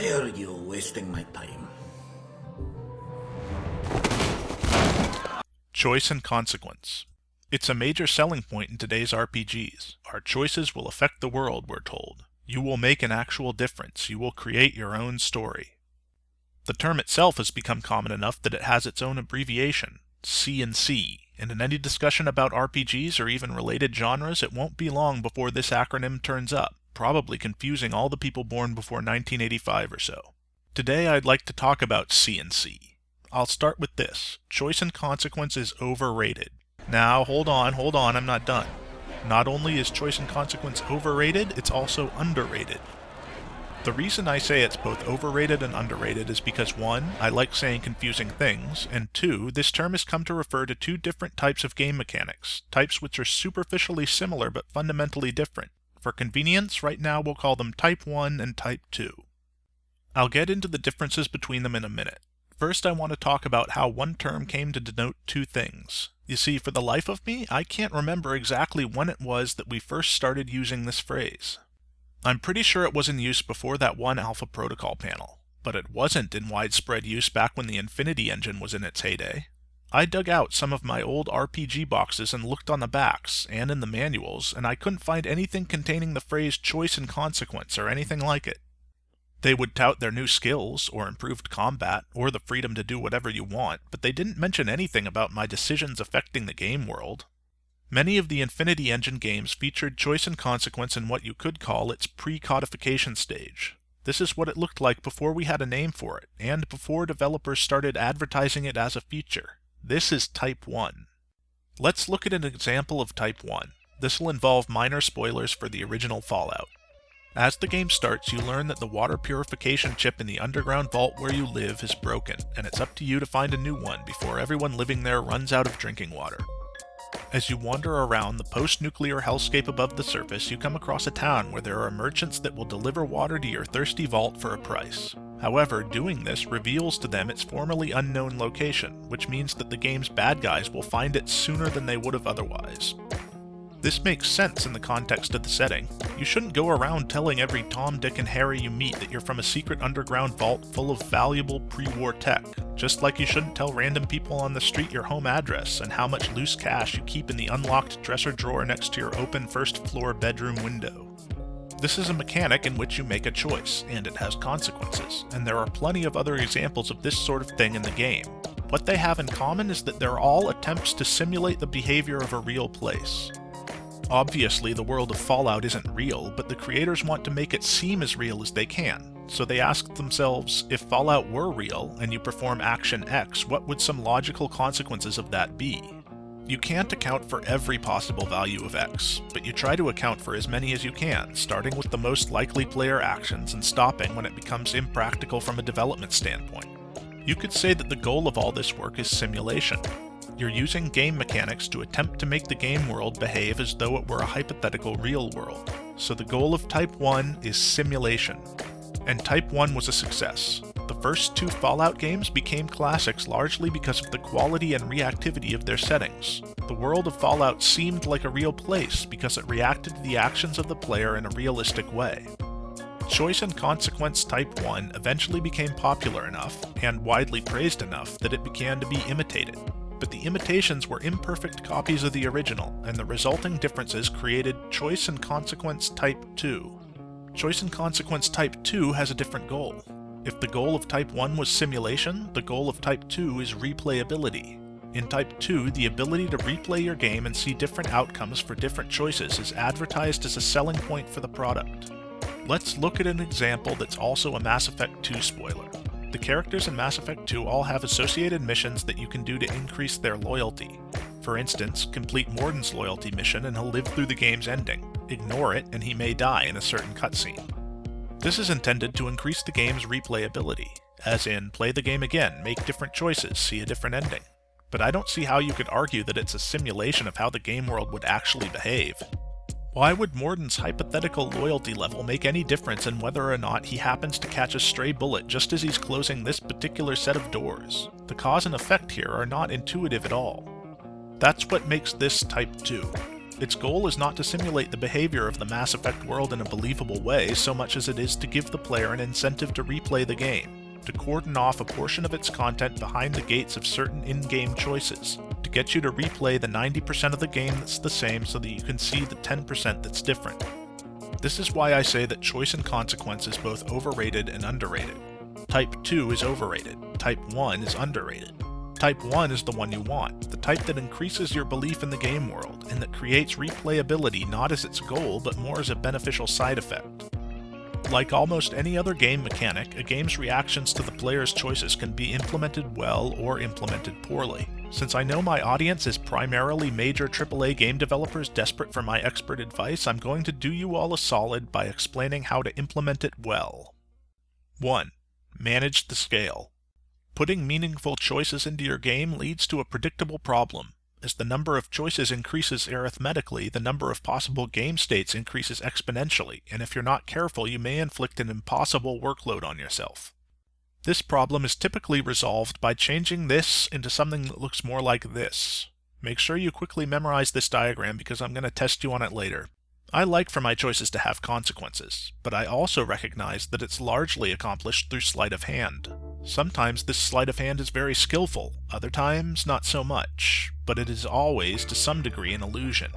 Why are you wasting my time? Choice and consequence. It's a major selling point in today's RPGs. Our choices will affect the world, we're told. You will make an actual difference. You will create your own story. The term itself has become common enough that it has its own abbreviation, C&C, and in any discussion about RPGs or even related genres, it won't be long before this acronym turns up, probably confusing all the people born before 1985 or so. Today I'd like to talk about C&C. I'll start with this. Choice and consequence is overrated. Now, hold on, I'm not done. Not only is choice and consequence overrated, it's also underrated. The reason I say it's both overrated and underrated is because 1, I like saying confusing things, and 2, this term has come to refer to 2 different types of game mechanics, types which are superficially similar but fundamentally different. For convenience, right now we'll call them Type 1 and Type 2. I'll get into the differences between them in a minute. First, I want to talk about how one term came to denote 2 things. You see, for the life of me, I can't remember exactly when it was that we first started using this phrase. I'm pretty sure it was in use before that one Alpha Protocol panel, but it wasn't in widespread use back when the Infinity engine was in its heyday. I dug out some of my old RPG boxes and looked on the backs, and in the manuals, and I couldn't find anything containing the phrase choice and consequence or anything like it. They would tout their new skills, or improved combat, or the freedom to do whatever you want, but they didn't mention anything about my decisions affecting the game world. Many of the Infinity Engine games featured choice and consequence in what you could call its pre-codification stage. This is what it looked like before we had a name for it, and before developers started advertising it as a feature. This is Type 1. Let's look at an example of Type 1. This will involve minor spoilers for the original Fallout. As the game starts, you learn that the water purification chip in the underground vault where you live is broken, and it's up to you to find a new one before everyone living there runs out of drinking water. As you wander around the post-nuclear hellscape above the surface, you come across a town where there are merchants that will deliver water to your thirsty vault for a price. However, doing this reveals to them its formerly unknown location, which means that the game's bad guys will find it sooner than they would have otherwise. This makes sense in the context of the setting. You shouldn't go around telling every Tom, Dick, and Harry you meet that you're from a secret underground vault full of valuable pre-war tech, just like you shouldn't tell random people on the street your home address and how much loose cash you keep in the unlocked dresser drawer next to your open first-floor bedroom window. This is a mechanic in which you make a choice, and it has consequences, and there are plenty of other examples of this sort of thing in the game. What they have in common is that they're all attempts to simulate the behavior of a real place. Obviously, the world of Fallout isn't real, but the creators want to make it seem as real as they can. So they asked themselves, if Fallout were real, and you perform action X, what would some logical consequences of that be? You can't account for every possible value of X, but you try to account for as many as you can, starting with the most likely player actions and stopping when it becomes impractical from a development standpoint. You could say that the goal of all this work is simulation. You're using game mechanics to attempt to make the game world behave as though it were a hypothetical real world. So the goal of Type 1 is simulation. And Type 1 was a success. The first 2 Fallout games became classics largely because of the quality and reactivity of their settings. The world of Fallout seemed like a real place because it reacted to the actions of the player in a realistic way. Choice and consequence Type 1 eventually became popular enough, and widely praised enough, that it began to be imitated. But the imitations were imperfect copies of the original, and the resulting differences created Choice and Consequence Type 2. Choice and Consequence Type 2 has a different goal. If the goal of Type 1 was simulation, the goal of Type 2 is replayability. In Type 2, the ability to replay your game and see different outcomes for different choices is advertised as a selling point for the product. Let's look at an example that's also a Mass Effect 2 spoiler. The characters in Mass Effect 2 all have associated missions that you can do to increase their loyalty. For instance, complete Morden's loyalty mission and he'll live through the game's ending. Ignore it and he may die in a certain cutscene. This is intended to increase the game's replayability, as in play the game again, make different choices, see a different ending. But I don't see how you could argue that it's a simulation of how the game world would actually behave. Why would Morden's hypothetical loyalty level make any difference in whether or not he happens to catch a stray bullet just as he's closing this particular set of doors? The cause and effect here are not intuitive at all. That's what makes this Type 2. Its goal is not to simulate the behavior of the Mass Effect world in a believable way so much as it is to give the player an incentive to replay the game, to cordon off a portion of its content behind the gates of certain in-game choices, to get you to replay the 90% of the game that's the same so that you can see the 10% that's different. This is why I say that choice and consequence is both overrated and underrated. Type 2 is overrated, Type 1 is underrated. Type 1 is the one you want, the type that increases your belief in the game world, and that creates replayability not as its goal but more as a beneficial side effect. Like almost any other game mechanic, a game's reactions to the player's choices can be implemented well or implemented poorly. Since I know my audience is primarily major AAA game developers desperate for my expert advice, I'm going to do you all a solid by explaining how to implement it well. 1. Manage the scale. Putting meaningful choices into your game leads to a predictable problem. As the number of choices increases arithmetically, the number of possible game states increases exponentially, and if you're not careful, you may inflict an impossible workload on yourself. This problem is typically resolved by changing this into something that looks more like this. Make sure you quickly memorize this diagram because I'm going to test you on it later. I like for my choices to have consequences, but I also recognize that it's largely accomplished through sleight of hand. Sometimes this sleight of hand is very skillful, other times not so much, but it is always to some degree an illusion.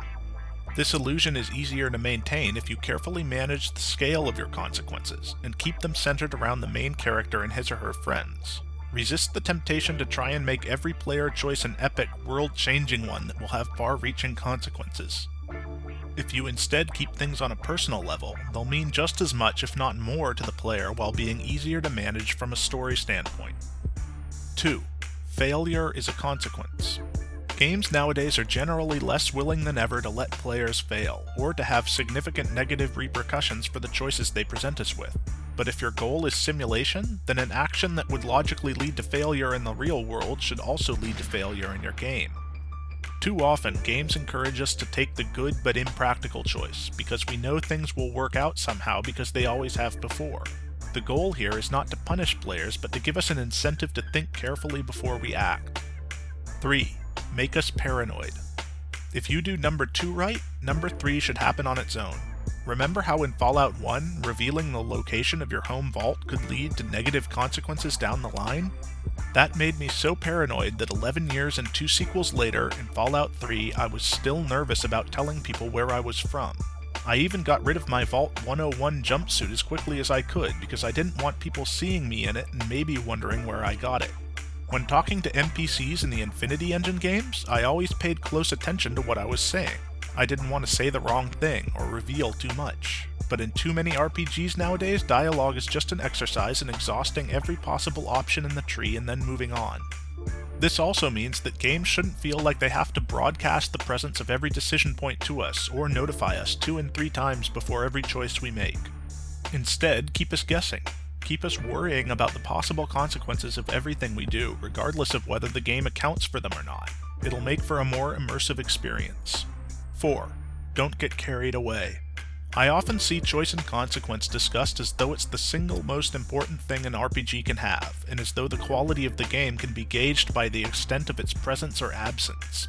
This illusion is easier to maintain if you carefully manage the scale of your consequences and keep them centered around the main character and his or her friends. Resist the temptation to try and make every player choice an epic, world-changing one that will have far-reaching consequences. If you instead keep things on a personal level, they'll mean just as much if not more to the player while being easier to manage from a story standpoint. 2. Failure is a consequence. Games nowadays are generally less willing than ever to let players fail, or to have significant negative repercussions for the choices they present us with. But if your goal is simulation, then an action that would logically lead to failure in the real world should also lead to failure in your game. Too often, games encourage us to take the good but impractical choice, because we know things will work out somehow because they always have before. The goal here is not to punish players, but to give us an incentive to think carefully before we act. 3. Make us paranoid. If you do number 2 right, number 3 should happen on its own. Remember how in Fallout 1, revealing the location of your home vault could lead to negative consequences down the line? That made me so paranoid that 11 years and 2 sequels later, in Fallout 3, I was still nervous about telling people where I was from. I even got rid of my Vault 101 jumpsuit as quickly as I could because I didn't want people seeing me in it and maybe wondering where I got it. When talking to NPCs in the Infinity Engine games, I always paid close attention to what I was saying. I didn't want to say the wrong thing or reveal too much. But in too many RPGs nowadays, dialogue is just an exercise in exhausting every possible option in the tree and then moving on. This also means that games shouldn't feel like they have to broadcast the presence of every decision point to us or notify us 2 and 3 times before every choice we make. Instead, keep us guessing. Keep us worrying about the possible consequences of everything we do, regardless of whether the game accounts for them or not. It'll make for a more immersive experience. 4. Don't get carried away. I often see choice and consequence discussed as though it's the single most important thing an RPG can have, and as though the quality of the game can be gauged by the extent of its presence or absence.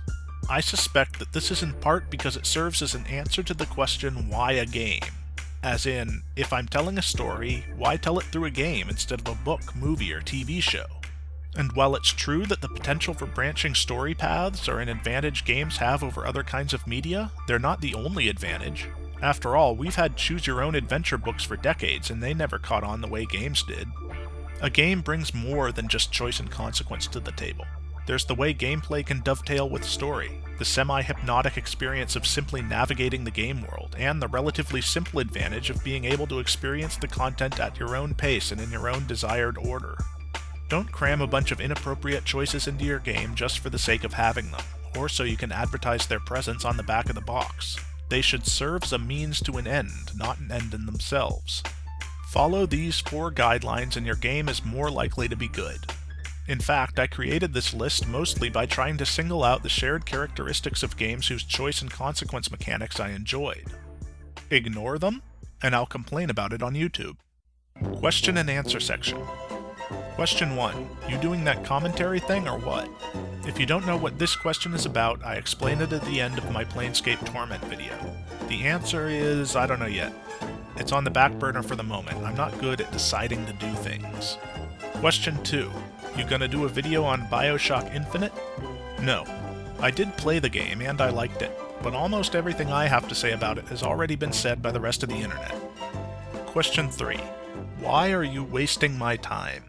I suspect that this is in part because it serves as an answer to the question, why a game? As in, if I'm telling a story, why tell it through a game instead of a book, movie, or TV show? And while it's true that the potential for branching story paths are an advantage games have over other kinds of media, they're not the only advantage. After all, we've had choose-your-own-adventure books for decades, and they never caught on the way games did. A game brings more than just choice and consequence to the table. There's the way gameplay can dovetail with story, the semi-hypnotic experience of simply navigating the game world, and the relatively simple advantage of being able to experience the content at your own pace and in your own desired order. Don't cram a bunch of inappropriate choices into your game just for the sake of having them, or so you can advertise their presence on the back of the box. They should serve as a means to an end, not an end in themselves. Follow these 4 guidelines and your game is more likely to be good. In fact, I created this list mostly by trying to single out the shared characteristics of games whose choice and consequence mechanics I enjoyed. Ignore them, and I'll complain about it on YouTube. Question and answer section. Question 1. You doing that commentary thing or what? If you don't know what this question is about, I explain it at the end of my Planescape Torment video. The answer is, I don't know yet. It's on the back burner for the moment. I'm not good at deciding to do things. Question 2. You gonna do a video on BioShock Infinite? No. I did play the game and I liked it, but almost everything I have to say about it has already been said by the rest of the internet. Question 3. Why are you wasting my time?